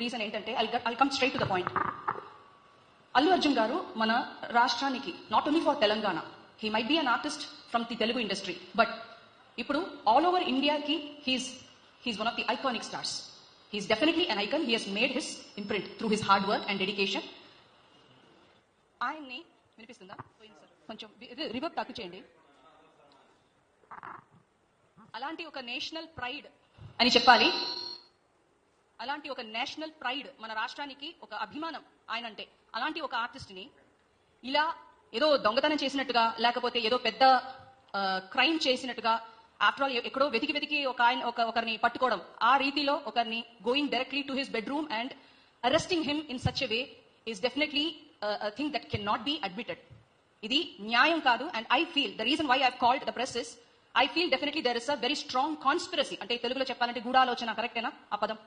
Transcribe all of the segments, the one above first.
Reason ఏంటంటే I'll come straight to the point. Allu Arjun గారు మన రాష్ట్రానికి not only for Telangana, he might be an artist from the Telugu industry, but ఇప్పుడు all over ఇండియాకి he's one of the iconic stars. He's definitely an icon. He he's made his imprint through his hard work and dedication. ఆయన్ని వినిపిస్తుందా? కొంచెం reverb తక్కువ చేయండి. అలాంటి ఒక national pride అని చెప్పాలి, అలాంటి ఒక నేషనల్ ప్రైడ్ మన రాష్ట్రానికి ఒక అభిమానం ఆయన అంటే, అలాంటి ఒక ఆర్టిస్ట్ ని ఇలా ఏదో దొంగతనం చేసినట్టుగా లేకపోతే ఏదో పెద్ద క్రైమ్ చేసినట్టుగా ఆఫ్టర్ ఆల్ ఎక్కడో వెతికి ఒకరిని పట్టుకోవడం, ఆ రీతిలో ఒకరిని going directly to his bedroom and arresting him in such a way is definitely thing that can not be admitted. ఇది న్యాయం కాదు. And I feel the reason why I called the press is I feel definitely there is a very strong conspiracy. అంటే తెలుగులో చెప్పాలంటే గూఢాలోచన కరెక్టేనా ఆ పదం?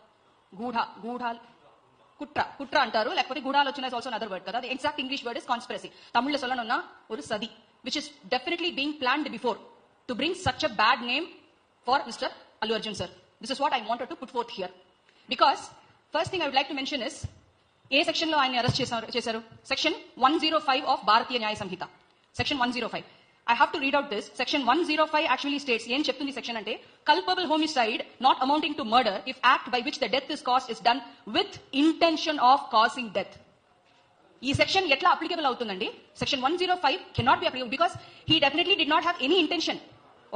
కుట్ర అంటారు, లేకపోతే గూఢాలోచన ఇస్ ఆల్సో అనదర్ వర్డ్ కదా. The exact English word is conspiracy. తమిళ్లో சொல்லணும்னா ஒரு சதி, which is definitely being planned before to bring such a bad name for Mr. Allu Arjun sir. This is what I wanted to put forth here, because first thing I would like to mention is A section లో ఆయన arrest చేశారు? Section 105 of భారతీయ న్యాయ సంహిత, section 105. I have to read out this. Section 105 actually states, ఏం చెప్తుంది section అంటే, culpable homicide not amounting to murder if act by which the death is caused is done with intention of causing death. ఈ section ఎట్లా applicable అవుతుందండి? Section 105 cannot be applicable because he definitely did not have any intention.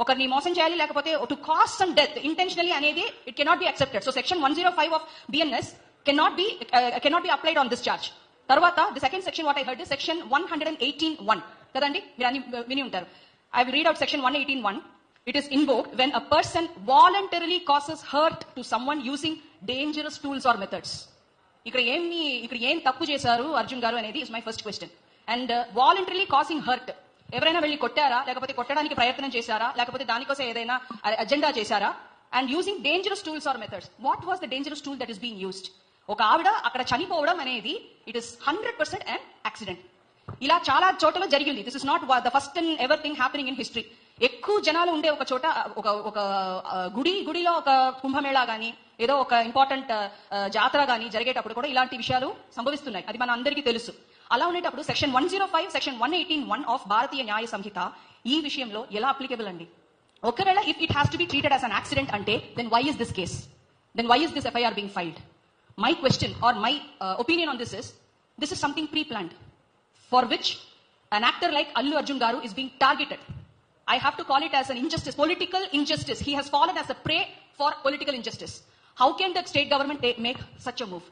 ఒకరిని మోసం చేయాలి లేకపోతే to cause some death intentionally అనేది it cannot be accepted. So section 105 of BNS cannot be applied on this charge. తర్వాత the second section what I heard is section 118(1) కదండి, మీరు అన్ని విని ఉంటారు. I will read out section 118(1). It is invoked when a person voluntarily causes hurt to someone using dangerous tools or methods. ఇక్కడ ఏం తప్పు చేశారు అర్జున్ గారు అనేది is my first question. And voluntarily causing hurt, ఎవరైనా వెళ్ళి కొట్టారా, లేకపోతే కొట్టడానికి ప్రయత్నం చేశారా, లేకపోతే దానికోసం ఏదైనా అజెండా చేశారా? And using dangerous tools or methods. What was the dangerous tool that is being used? ఒక ఆవిడ అక్కడ చనిపోవడం అనేది ఇట్ ఇస్ 100% an accident. ఇలా చాలా చోట్ల జరిగింది. This is not the first and ever thing happening in history. ఎక్కువ జనాలు ఉండే ఒక చోట ఒక గుడిలో ఒక కుంభమేళా గానీ ఏదో ఒక ఇంపార్టెంట్ జాతర గానీ జరిగేటప్పుడు కూడా ఇలాంటి విషయాలు సంభవిస్తున్నాయి. అది మన అందరికీ తెలుసు. అలా ఉండేటప్పుడు సెక్షన్ 105, సెక్షన్ 118(1) ఆఫ్ భారతీయ న్యాయ సంహిత ఈ విషయంలో ఎలా అప్లికబుల్ అండి? ఒకవేళ if it has to be treated as an accident అంటే then why is this case? Then why is this FIR being filed? My question or my opinion on this is something pre-planned, for which an actor like Allu Arjun Garu is being targeted. I have to call it as an injustice, political injustice. He has fallen as a prey for political injustice. How can the state government make such a move?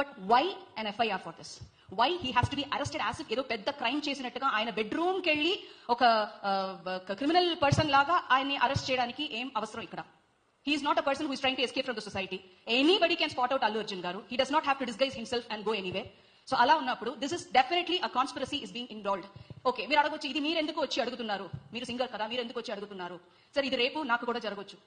But why an FIR for this? Why he has to be arrested as if ఏదో పెద్ద crime చేసినట్టుగా ఆయన బెడ్రూమ్కి వెళ్ళి ఒక criminal person లాగా ఆయన్ని arrest చేయడానికి ఏం అవసరం ఇక్కడ? He is not a person who is trying to escape from the society. Anybody can spot out Allu Arjun Garu. He does not have to disguise himself and go anywhere. So అలా ఉన్నప్పుడు this is definitely a conspiracy is being involved. Okay, మీరు అడగొచ్చు, ఇది మీరు ఎందుకు వచ్చి అడుగుతున్నారు? మీరు సింగర్ కదా, మీరు ఎందుకు వచ్చి అడుగుతున్నారు? సార్ ఇది రేపు నాకు కూడా జరగొచ్చు.